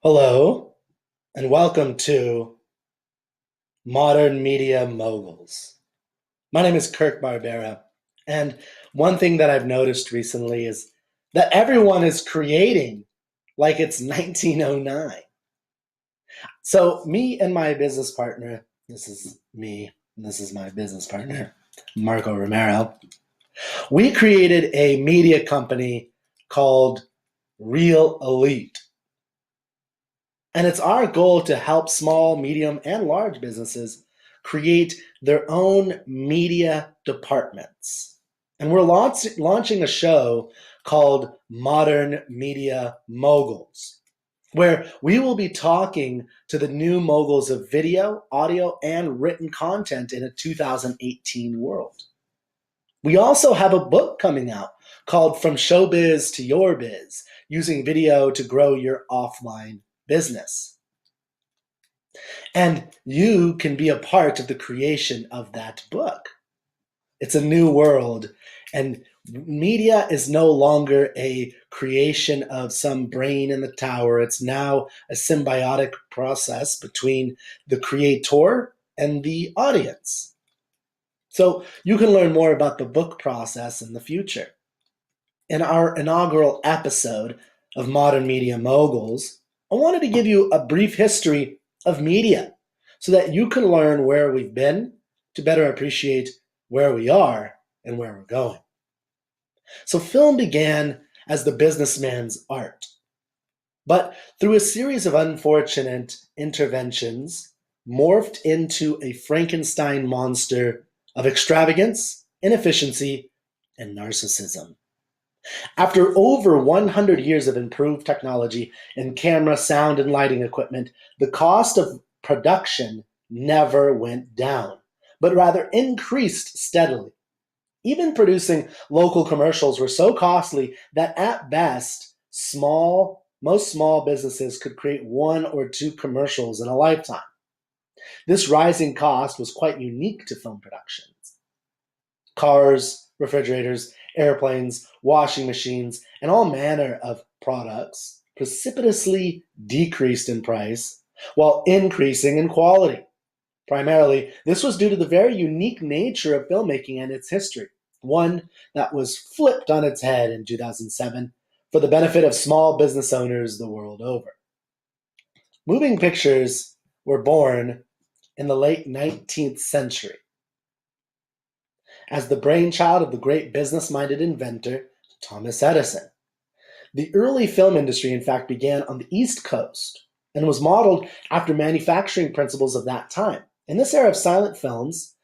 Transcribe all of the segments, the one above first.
Hello, and welcome to Modern Media Moguls. My name is Kirk Barbera, and one thing that I've noticed recently is that everyone is creating like it's 1909. So, me and my business partner, this is me, and this is my business partner, Marco Romero, we created a media company called Real Elite. And it's our goal to help small, medium, and large businesses create their own media departments. And we're launching a show called Modern Media Moguls, where we will be talking to the new moguls of video, audio, and written content in a 2018 world. We also have a book coming out called From Showbiz to Your Biz, using video to grow your offline business. And you can be a part of the creation of that book. It's a new world, and media is no longer a creation of some brain in the tower. It's now a symbiotic process between the creator and the audience. So you can learn more about the book process in the future. In our inaugural episode of Modern Media Moguls, I wanted to give you a brief history of media so that you can learn where we've been to better appreciate where we are and where we're going. So, film began as the businessman's art, but through a series of unfortunate interventions, morphed into a Frankenstein monster of extravagance, inefficiency, and narcissism. After over 100 years of improved technology in camera, sound, and lighting equipment, the cost of production never went down, but rather increased steadily. Even producing local commercials were so costly that at best, most small businesses could create one or two commercials in a lifetime. This rising cost was quite unique to film productions. Cars, refrigerators, airplanes, washing machines, and all manner of products precipitously decreased in price while increasing in quality. Primarily, this was due to the very unique nature of filmmaking and its history, one that was flipped on its head in 2007 for the benefit of small business owners the world over. Moving pictures were born in the late 19th century as the brainchild of the great business-minded inventor Thomas Edison. The early film industry, in fact, began on the East Coast and was modeled after manufacturing principles of that time. In this era of silent films,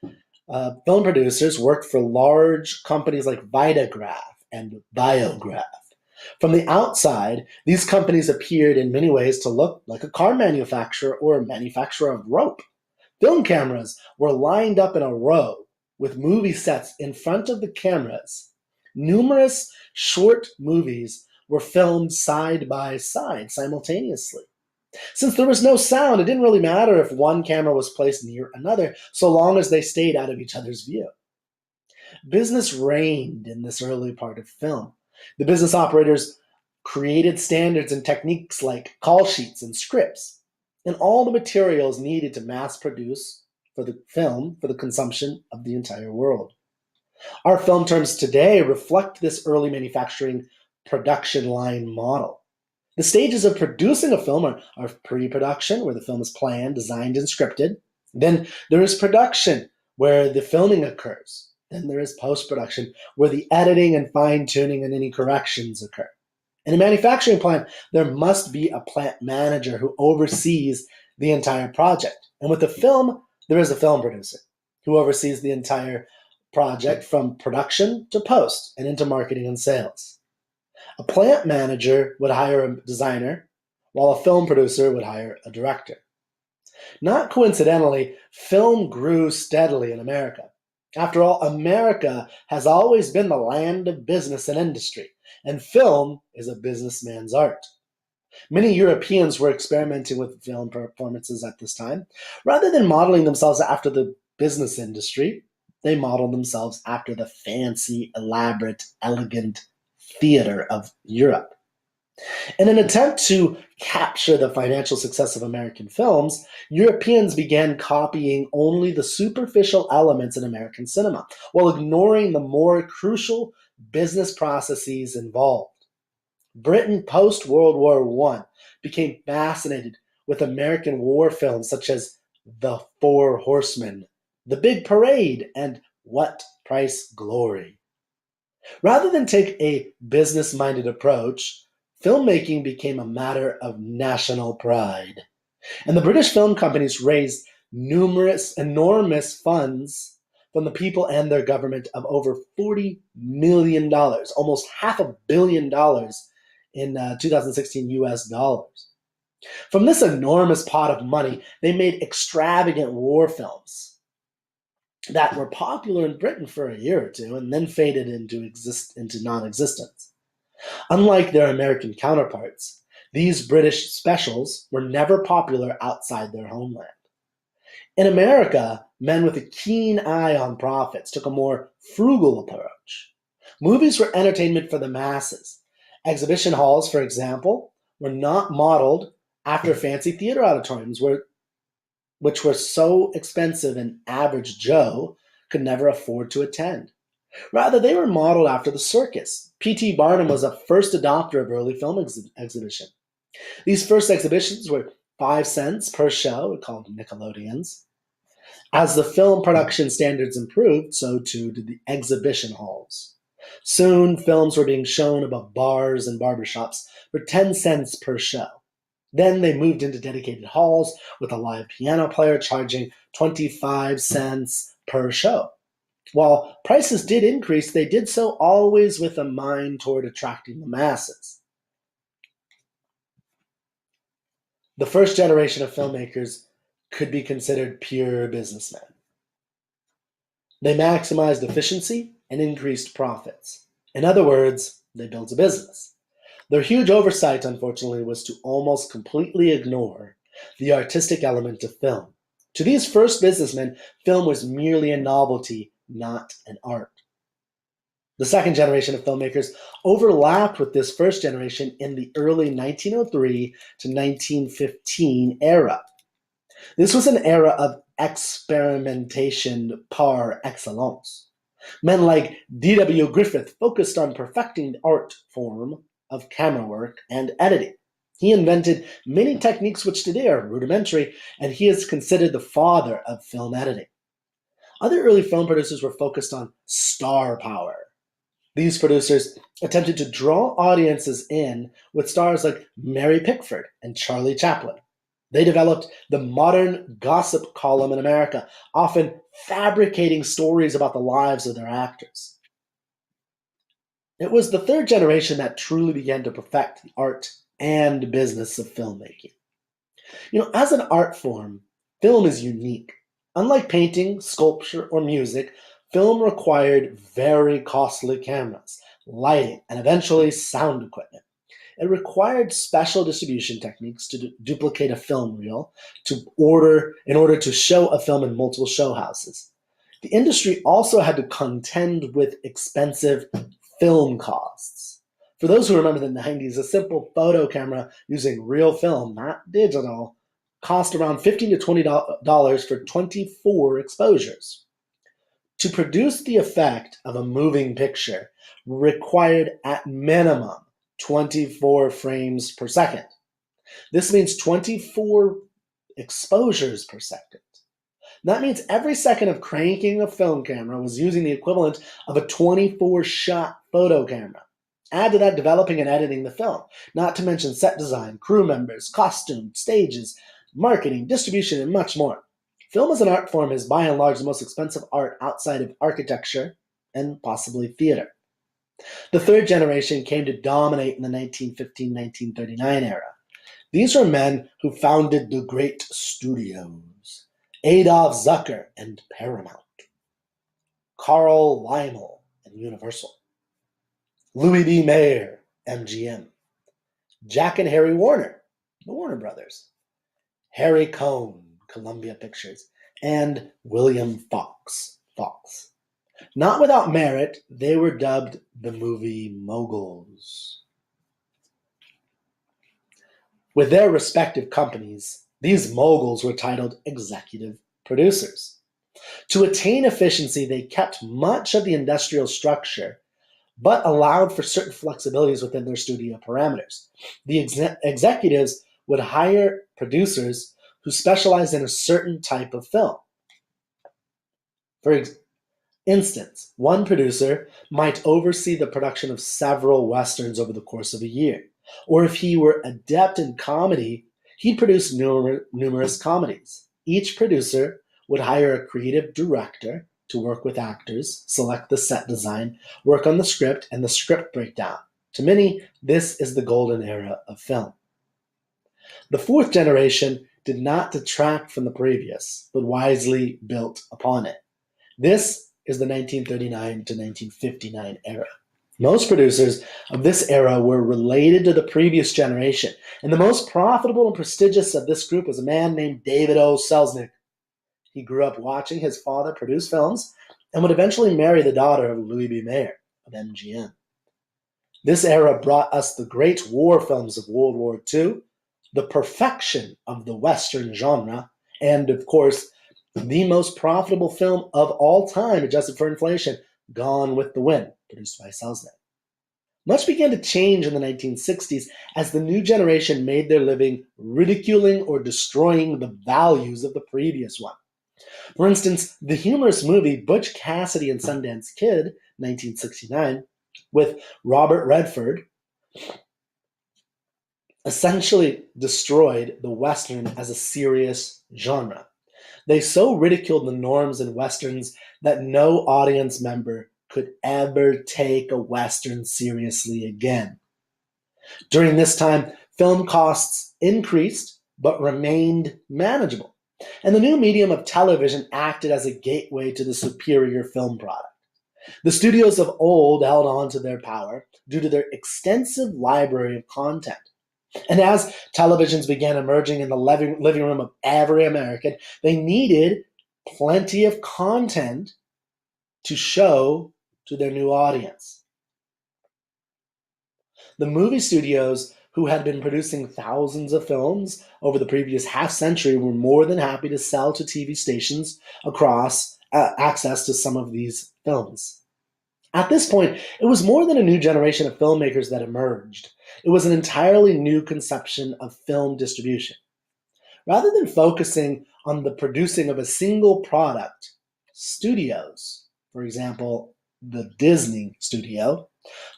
film producers worked for large companies like Vitagraph and Biograph. From the outside, these companies appeared in many ways to look like a car manufacturer or a manufacturer of rope. Film cameras were lined up in a row with movie sets in front of the cameras. Numerous short movies were filmed side by side simultaneously. Since there was no sound, it didn't really matter if one camera was placed near another, so long as they stayed out of each other's view. Business reigned in this early part of film. The business operators created standards and techniques like call sheets and scripts, and all the materials needed to mass produce for the film for the consumption of the entire world. Our film terms today reflect this early manufacturing production line model. The stages of producing a film are pre-production, where the film is planned, designed, and scripted. Then there is production, where the filming occurs. Then there is post-production, where the editing and fine-tuning and any corrections occur. In a manufacturing plant, there must be a plant manager who oversees the entire project. And with the film, there is a film producer who oversees the entire project from production to post and into marketing and sales. A plant manager would hire a designer, while a film producer would hire a director. Not coincidentally, film grew steadily in America. After all, America has always been the land of business and industry, and film is a businessman's art. Many Europeans were experimenting with film performances at this time. Rather than modeling themselves after the business industry, they modeled themselves after the fancy, elaborate, elegant theater of Europe. In an attempt to capture the financial success of American films, Europeans began copying only the superficial elements in American cinema, while ignoring the more crucial business processes involved. Britain post World War I became fascinated with American war films such as The Four Horsemen, The Big Parade, and What Price Glory. Rather than take a business minded approach, filmmaking became a matter of national pride. And the British film companies raised enormous funds from the people and their government of over $40 million, almost $500 million in 2016 US dollars. From this enormous pot of money, they made extravagant war films that were popular in Britain for a year or two and then faded into non-existence. Unlike their American counterparts, these British specials were never popular outside their homeland. In America, men with a keen eye on profits took a more frugal approach. Movies were entertainment for the masses. Exhibition halls, for example, were not modeled after fancy theater auditoriums, which were so expensive an average Joe could never afford to attend. Rather, they were modeled after the circus. P.T. Barnum was a first adopter of early film exhibition. These first exhibitions were 5 cents per show, called Nickelodeons. As the film production standards improved, so too did the exhibition halls. Soon, films were being shown above bars and barbershops for 10 cents per show. Then they moved into dedicated halls with a live piano player charging 25 cents per show. While prices did increase, they did so always with a mind toward attracting the masses. The first generation of filmmakers could be considered pure businessmen. They maximized efficiency and increased profits. In other words, they built a business. Their huge oversight, unfortunately, was to almost completely ignore the artistic element of film. To these first businessmen, film was merely a novelty, not an art. The second generation of filmmakers overlapped with this first generation in the early 1903 to 1915 era. This was an era of experimentation par excellence. Men like D.W. Griffith focused on perfecting the art form of camera work and editing. He invented many techniques which today are rudimentary, and he is considered the father of film editing. Other early film producers were focused on star power. These producers attempted to draw audiences in with stars like Mary Pickford and Charlie Chaplin. They developed the modern gossip column in America, often fabricating stories about the lives of their actors. It was the third generation that truly began to perfect the art and business of filmmaking. As an art form, film is unique. Unlike painting, sculpture, or music, film required very costly cameras, lighting, and eventually sound equipment. It required special distribution techniques to duplicate a film reel in order to show a film in multiple show houses. The industry also had to contend with expensive film costs. For those who remember the 90s, a simple photo camera using real film, not digital, cost around $15 to $20 for 24 exposures. To produce the effect of a moving picture required at minimum 24 frames per second. This means 24 exposures per second. That means every second of cranking a film camera was using the equivalent of a 24-shot photo camera. Add to that developing and editing the film, not to mention set design, crew members, costumes, stages, marketing, distribution, and much more. Film as an art form is by and large the most expensive art outside of architecture and possibly theater. The third generation came to dominate in the 1915-1939 era. These were men who founded the great studios: Adolf Zucker and Paramount, Carl Laemmle and Universal, Louis B. Mayer, MGM, Jack and Harry Warner, the Warner Brothers, Harry Cohn, Columbia Pictures, and William Fox. Not without merit, they were dubbed the movie moguls. With their respective companies, these moguls were titled executive producers. To attain efficiency, they kept much of the industrial structure, but allowed for certain flexibilities within their studio parameters. The executives would hire producers who specialized in a certain type of film. For instance, one producer might oversee the production of several westerns over the course of a year. Or if he were adept in comedy, he'd produce numerous comedies. Each producer would hire a creative director to work with actors, select the set design, work on the script, and the script breakdown. To many, this is the golden era of film. The fourth generation did not detract from the previous, but wisely built upon it. This is the 1939 to 1959 era. Most producers of this era were related to the previous generation, and the most profitable and prestigious of this group was a man named David O. Selznick. He grew up watching his father produce films and would eventually marry the daughter of Louis B. Mayer of MGM. This era brought us the great war films of World War II, the perfection of the Western genre, and, of course, the most profitable film of all time, adjusted for inflation, Gone with the Wind, produced by Selznick. Much began to change in the 1960s as the new generation made their living ridiculing or destroying the values of the previous one. For instance, the humorous movie Butch Cassidy and Sundance Kid, 1969, with Robert Redford, essentially destroyed the Western as a serious genre. They so ridiculed the norms in Westerns that no audience member could ever take a Western seriously again. During this time, film costs increased but remained manageable, and the new medium of television acted as a gateway to the superior film product. The studios of old held on to their power due to their extensive library of content. And as televisions began emerging in the living room of every American, they needed plenty of content to show to their new audience. The movie studios, who had been producing thousands of films over the previous half century, were more than happy to sell to TV stations across access to some of these films. At this point, it was more than a new generation of filmmakers that emerged. It was an entirely new conception of film distribution. Rather than focusing on the producing of a single product, studios, for example, the Disney studio,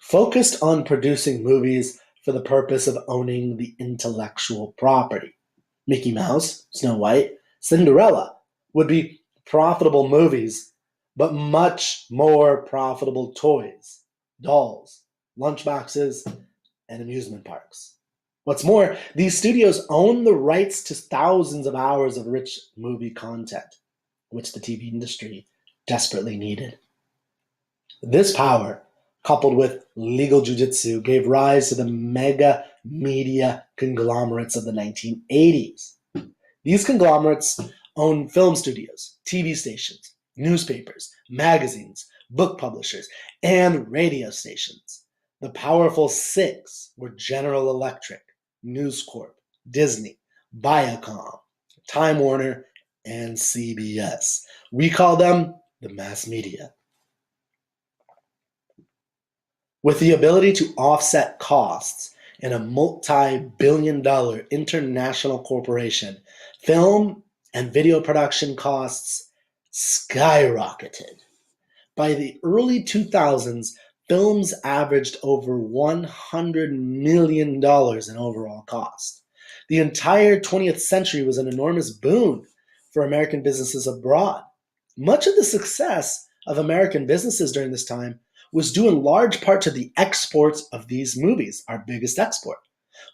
focused on producing movies for the purpose of owning the intellectual property. Mickey Mouse, Snow White, Cinderella would be profitable movies, but much more profitable toys, dolls, lunchboxes, and amusement parks. What's more, these studios own the rights to thousands of hours of rich movie content, which the TV industry desperately needed. This power, coupled with legal jujitsu, gave rise to the mega media conglomerates of the 1980s. These conglomerates owned film studios, TV stations, newspapers, magazines, book publishers, and radio stations. The powerful six were General Electric, News Corp, Disney, Viacom, Time Warner, and CBS. We call them the mass media. With the ability to offset costs in a multi-billion-dollar international corporation, film and video production costs skyrocketed. By the early 2000s, films averaged over $100 million in overall cost. The entire 20th century was an enormous boon for American businesses abroad. Much of the success of American businesses during this time was due in large part to the exports of these movies, our biggest export.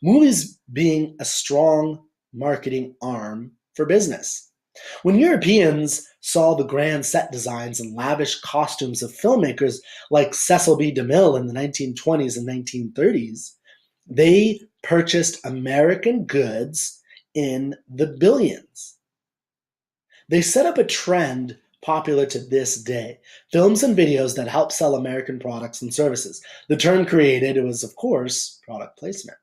Movies being a strong marketing arm for business. When Europeans saw the grand set designs and lavish costumes of filmmakers like Cecil B. DeMille in the 1920s and 1930s, they purchased American goods in the billions. They set up a trend popular to this day, films and videos that help sell American products and services. The term created was, of course, product placement.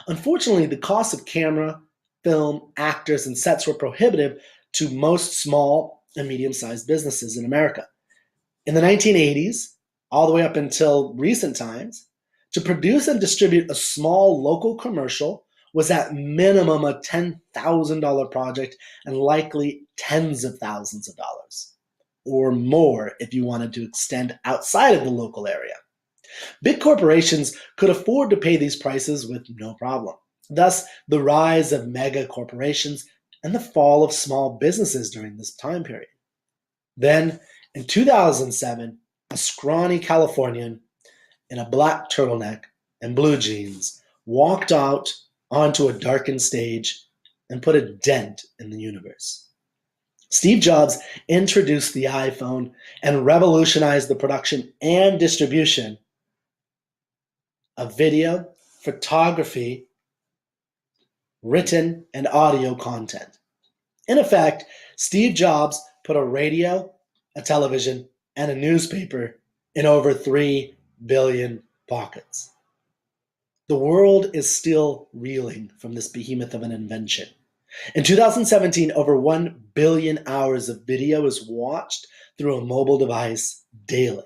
Unfortunately, the cost of camera, film, actors, and sets were prohibitive to most small and medium-sized businesses in America. In the 1980s, all the way up until recent times, to produce and distribute a small local commercial was at minimum a $10,000 project and likely tens of thousands of dollars, or more if you wanted to extend outside of the local area. Big corporations could afford to pay these prices with no problem. Thus, the rise of mega corporations and the fall of small businesses during this time period. Then, in 2007, a scrawny Californian in a black turtleneck and blue jeans walked out onto a darkened stage and put a dent in the universe. Steve Jobs introduced the iPhone and revolutionized the production and distribution of video, photography, written, and audio content. In effect, Steve Jobs put a radio, a television, and a newspaper in over 3 billion pockets. The world is still reeling from this behemoth of an invention. In 2017, over 1 billion hours of video is watched through a mobile device daily.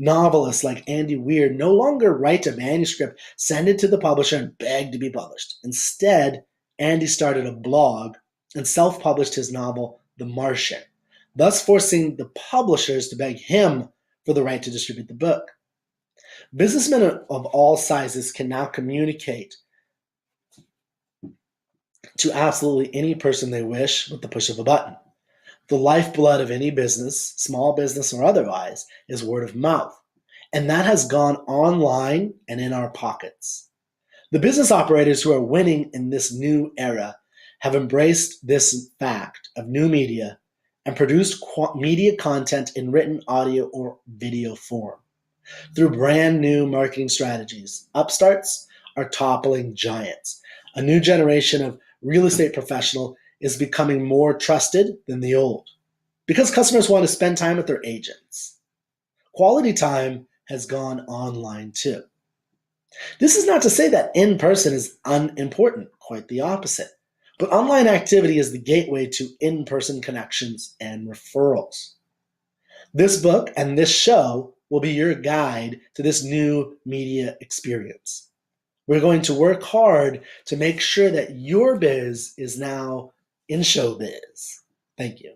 Novelists like Andy Weir no longer write a manuscript, send it to the publisher, and beg to be published. Instead, Andy started a blog and self-published his novel, The Martian, thus forcing the publishers to beg him for the right to distribute the book. Businessmen of all sizes can now communicate to absolutely any person they wish with the push of a button. The lifeblood of any business, small business or otherwise, is word of mouth, and that has gone online and in our pockets. The business operators who are winning in this new era have embraced this fact of new media and produced media content in written, audio, or video form. Through brand new marketing strategies, upstarts are toppling giants. A new generation of real estate professional is becoming more trusted than the old because customers want to spend time with their agents. Quality time has gone online too. This is not to say that in-person is unimportant, quite the opposite. But online activity is the gateway to in-person connections and referrals. This book and this show will be your guide to this new media experience. We're going to work hard to make sure that your biz is now in showbiz. Thank you.